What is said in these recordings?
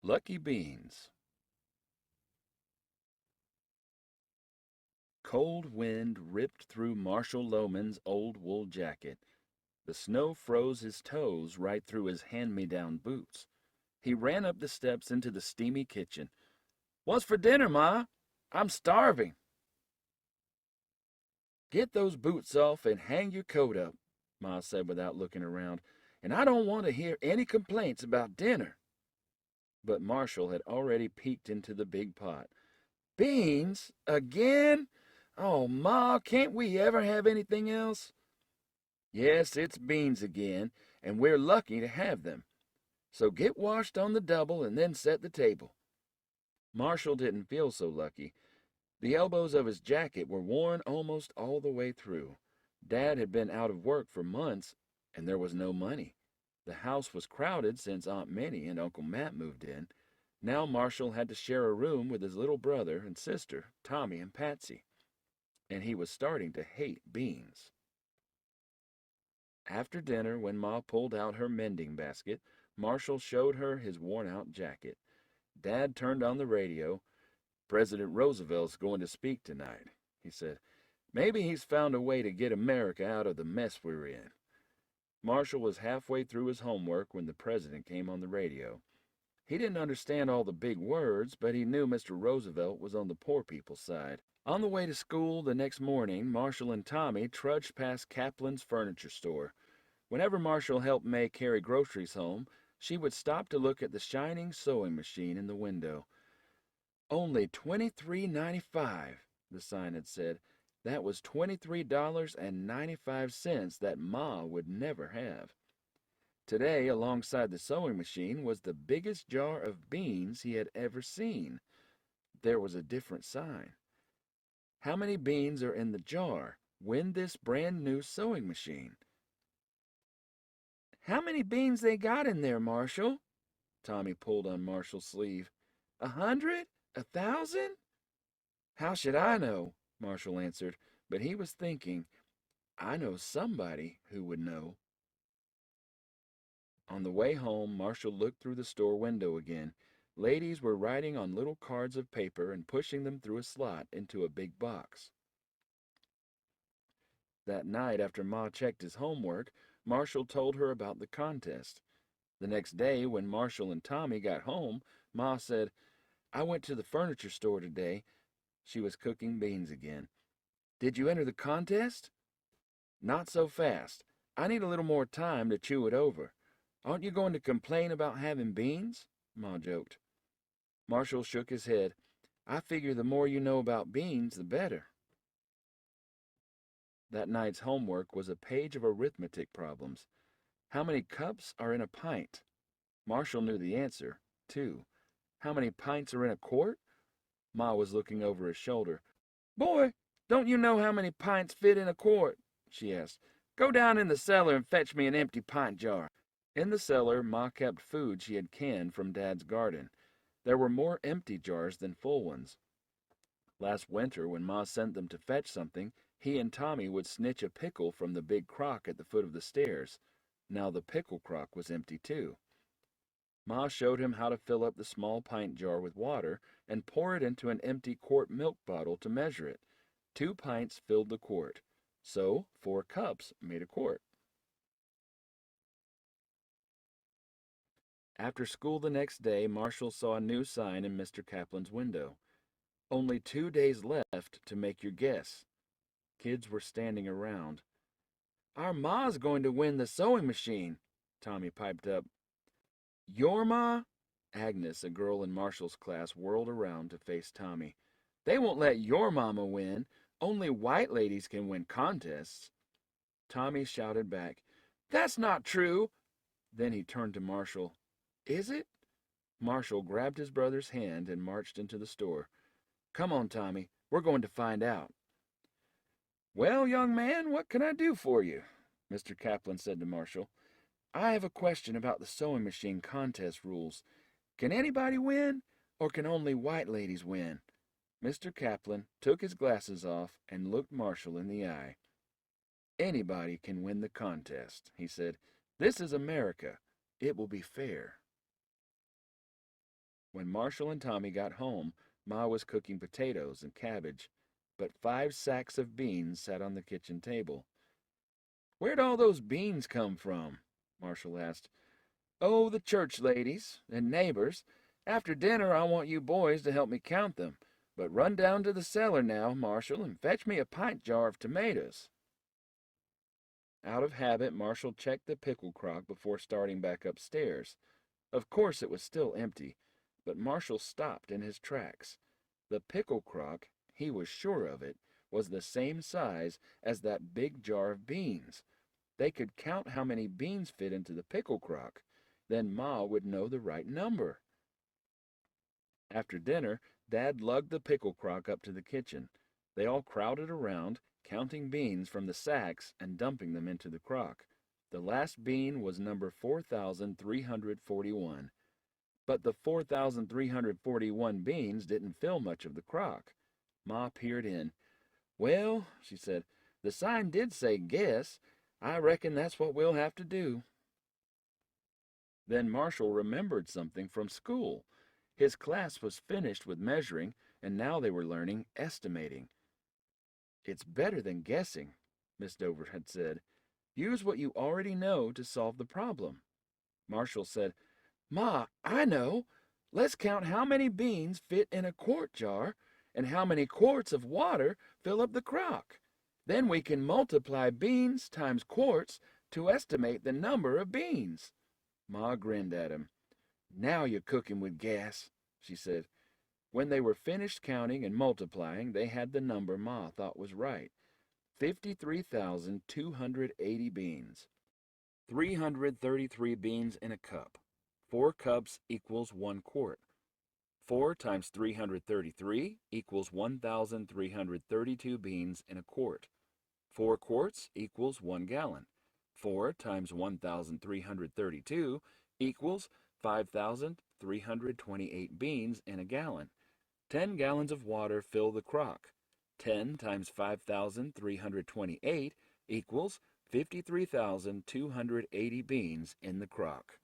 Lucky Beans. Cold wind ripped through Marshall Loman's old wool jacket. The snow froze his toes right through his hand-me-down boots. He ran up the steps into the steamy kitchen. "What's for dinner, Ma? I'm starving." "Get those boots off and hang your coat up," Ma said without looking around, "and I don't want to hear any complaints about dinner." But Marshall had already peeked into the big pot. "Beans? Again? Oh, Ma, can't we ever have anything else?" "Yes, it's beans again, and we're lucky to have them. So get washed on the double and then set the table." Marshall didn't feel so lucky. The elbows of his jacket were worn almost all the way through. Dad had been out of work for months, and there was no money. The house was crowded since Aunt Minnie and Uncle Matt moved in. Now Marshall had to share a room with his little brother and sister, Tommy and Patsy. And he was starting to hate beans. After dinner, when Ma pulled out her mending basket, Marshall showed her his worn-out jacket. Dad turned on the radio. "President Roosevelt's going to speak tonight," he said. "Maybe he's found a way to get America out of the mess we're in." Marshall was halfway through his homework when the president came on the radio. He didn't understand all the big words, but he knew Mr. Roosevelt was on the poor people's side. On the way to school the next morning, Marshall and Tommy trudged past Kaplan's furniture store. Whenever Marshall helped May carry groceries home, she would stop to look at the shining sewing machine in the window. "Only $23.95, the sign had said. That was $23.95 that Ma would never have. Today, alongside the sewing machine, was the biggest jar of beans he had ever seen. There was a different sign. "How many beans are in the jar? Win this brand new sewing machine." "How many beans they got in there, Marshall?" Tommy pulled on Marshall's sleeve. "100? 1,000?" "How should I know?" Marshall answered, but he was thinking, "I know somebody who would know." On the way home, Marshall looked through the store window again. Ladies were writing on little cards of paper and pushing them through a slot into a big box. That night, after Ma checked his homework, Marshall told her about the contest. The next day, when Marshall and Tommy got home, Ma said, "I went to the furniture store today." She was cooking beans again. "Did you enter the contest?" "Not so fast. I need a little more time to chew it over. Aren't you going to complain about having beans?" Ma joked. Marshall shook his head. "I figure the more you know about beans, the better." That night's homework was a page of arithmetic problems. How many cups are in a pint? Marshall knew the answer, 2. How many pints are in a quart? Ma was looking over his shoulder. "Boy, don't you know how many pints fit in a quart?" she asked. "Go down in the cellar and fetch me an empty pint jar." In the cellar, Ma kept food she had canned from Dad's garden. There were more empty jars than full ones. Last winter, when Ma sent them to fetch something, he and Tommy would snitch a pickle from the big crock at the foot of the stairs. Now the pickle crock was empty too. Ma showed him how to fill up the small pint jar with water and pour it into an empty quart milk bottle to measure it. 2 pints filled the quart, so 4 cups made a quart. After school the next day, Marshall saw a new sign in Mr. Kaplan's window. "Only 2 days left to make your guess." Kids were standing around. "Our Ma's going to win the sewing machine," Tommy piped up. "Your Ma?" Agnes, a girl in Marshall's class, whirled around to face Tommy. "They won't let your mama win. Only white ladies can win contests." Tommy shouted back, "That's not true." Then he turned to Marshall. "Is it?" Marshall grabbed his brother's hand and marched into the store. "Come on, Tommy. We're going to find out." "Well, young man, what can I do for you?" Mr. Kaplan said to Marshall. "I have a question about the sewing machine contest rules. Can anybody win, or can only white ladies win?" Mr. Kaplan took his glasses off and looked Marshall in the eye. "Anybody can win the contest," he said. "This is America. It will be fair." When Marshall and Tommy got home, Ma was cooking potatoes and cabbage, but 5 sacks of beans sat on the kitchen table. "Where'd all those beans come from?" Marshall asked. "Oh, the church ladies and neighbors. After dinner I want you boys to help me count them. But run down to the cellar now, Marshall, and fetch me a pint jar of tomatoes." Out of habit, Marshall checked the pickle crock before starting back upstairs. Of course it was still empty, but Marshall stopped in his tracks. The pickle crock, he was sure of it, was the same size as that big jar of beans. They could count how many beans fit into the pickle crock. Then Ma would know the right number. After dinner, Dad lugged the pickle crock up to the kitchen. They all crowded around, counting beans from the sacks and dumping them into the crock. The last bean was number 4,341. But the 4,341 beans didn't fill much of the crock. Ma peered in. "Well," she said, "the sign did say guess. I reckon that's what we'll have to do." Then Marshall remembered something from school. His class was finished with measuring, and now they were learning estimating. "It's better than guessing," Miss Dover had said. "Use what you already know to solve the problem." Marshall said, "Ma, I know. Let's count how many beans fit in a quart jar and how many quarts of water fill up the crock. Then we can multiply beans times quarts to estimate the number of beans." Ma grinned at him. "Now you're cooking with gas," she said. When they were finished counting and multiplying, they had the number Ma thought was right. 53,280 beans. 333 beans in a cup. 4 cups equals 1 quart. 4 times 333 equals 1,332 beans in a quart. 4 quarts equals 1 gallon. 4 times 1,332 equals 5,328 beans in a gallon. 10 gallons of water fill the crock. 10 times 5,328 equals 53,280 beans in the crock.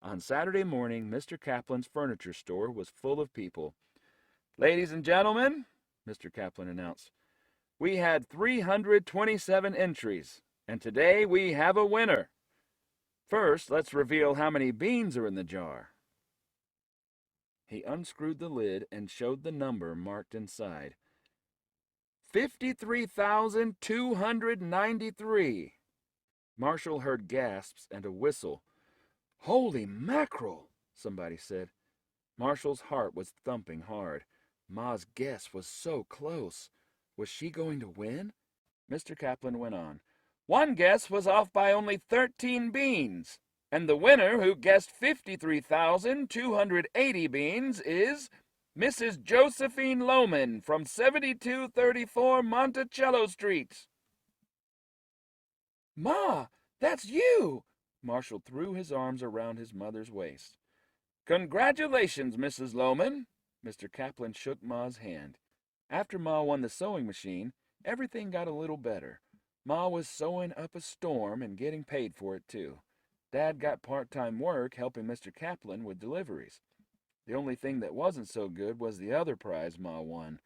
On Saturday morning, Mr. Kaplan's furniture store was full of people. "Ladies and gentlemen," Mr. Kaplan announced, "we had 327 entries, and today we have a winner. First, let's reveal how many beans are in the jar." He unscrewed the lid and showed the number marked inside. 53,293. Marshall heard gasps and a whistle. "Holy mackerel," somebody said. Marshall's heart was thumping hard. Ma's guess was so close. Was she going to win? Mr. Kaplan went on. "One guess was off by only 13 beans, and the winner, who guessed 53,280 beans, is Mrs. Josephine Loman from 7234 Monticello Street." "Ma, that's you!" Marshall threw his arms around his mother's waist. "Congratulations, Mrs. Loman." Mr. Kaplan shook Ma's hand. After Ma won the sewing machine, everything got a little better. Ma was sewing up a storm and getting paid for it, too. Dad got part-time work helping Mr. Kaplan with deliveries. The only thing that wasn't so good was the other prize Ma won.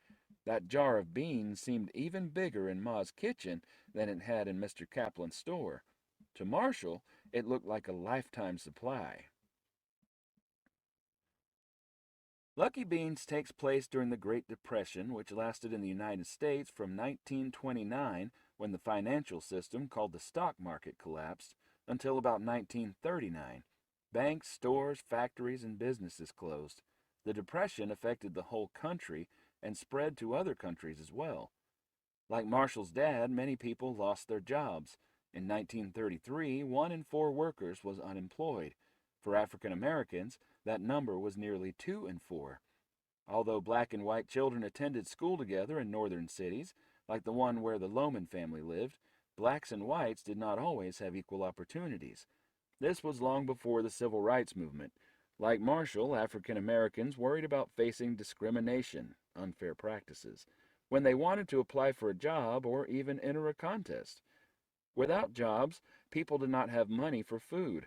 That jar of beans seemed even bigger in Ma's kitchen than it had in Mr. Kaplan's store. To Marshall, it looked like a lifetime supply. Lucky Beans takes place during the Great Depression, which lasted in the United States from 1929, when the financial system called the stock market collapsed, until about 1939. Banks, stores, factories, and businesses closed. The Depression affected the whole country and spread to other countries as well. Like Marshall's dad, many people lost their jobs. In 1933, 1 in 4 workers was unemployed. For African Americans, that number was nearly 2 in 4. Although black and white children attended school together in northern cities, like the one where the Loman family lived, blacks and whites did not always have equal opportunities. This was long before the Civil Rights Movement. Like Marshall, African Americans worried about facing discrimination, unfair practices, when they wanted to apply for a job or even enter a contest. Without jobs, people did not have money for food.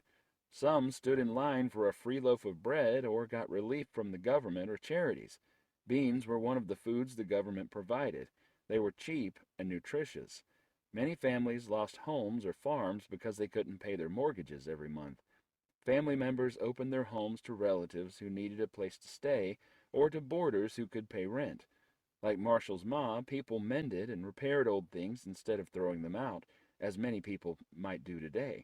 Some stood in line for a free loaf of bread or got relief from the government or charities. Beans were one of the foods the government provided. They were cheap and nutritious. Many families lost homes or farms because they couldn't pay their mortgages every month. Family members opened their homes to relatives who needed a place to stay or to boarders who could pay rent. Like Marshall's ma, people mended and repaired old things instead of throwing them out, as many people might do today.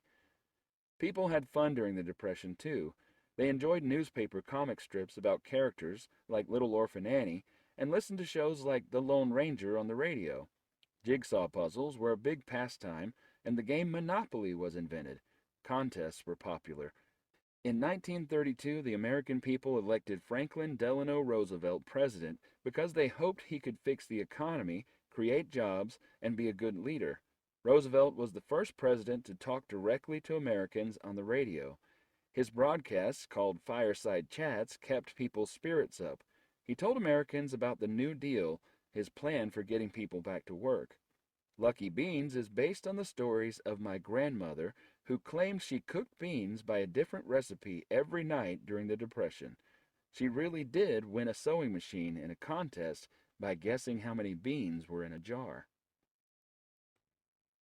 People had fun during the Depression, too. They enjoyed newspaper comic strips about characters like Little Orphan Annie and listened to shows like The Lone Ranger on the radio. Jigsaw puzzles were a big pastime, and the game Monopoly was invented. Contests were popular. In 1932, the American people elected Franklin Delano Roosevelt president because they hoped he could fix the economy, create jobs, and be a good leader. Roosevelt was the first president to talk directly to Americans on the radio. His broadcasts, called fireside chats, kept people's spirits up. He told Americans about the New Deal, his plan for getting people back to work. Lucky Beans is based on the stories of my grandmother, who claimed she cooked beans by a different recipe every night during the Depression. She really did win a sewing machine in a contest by guessing how many beans were in a jar.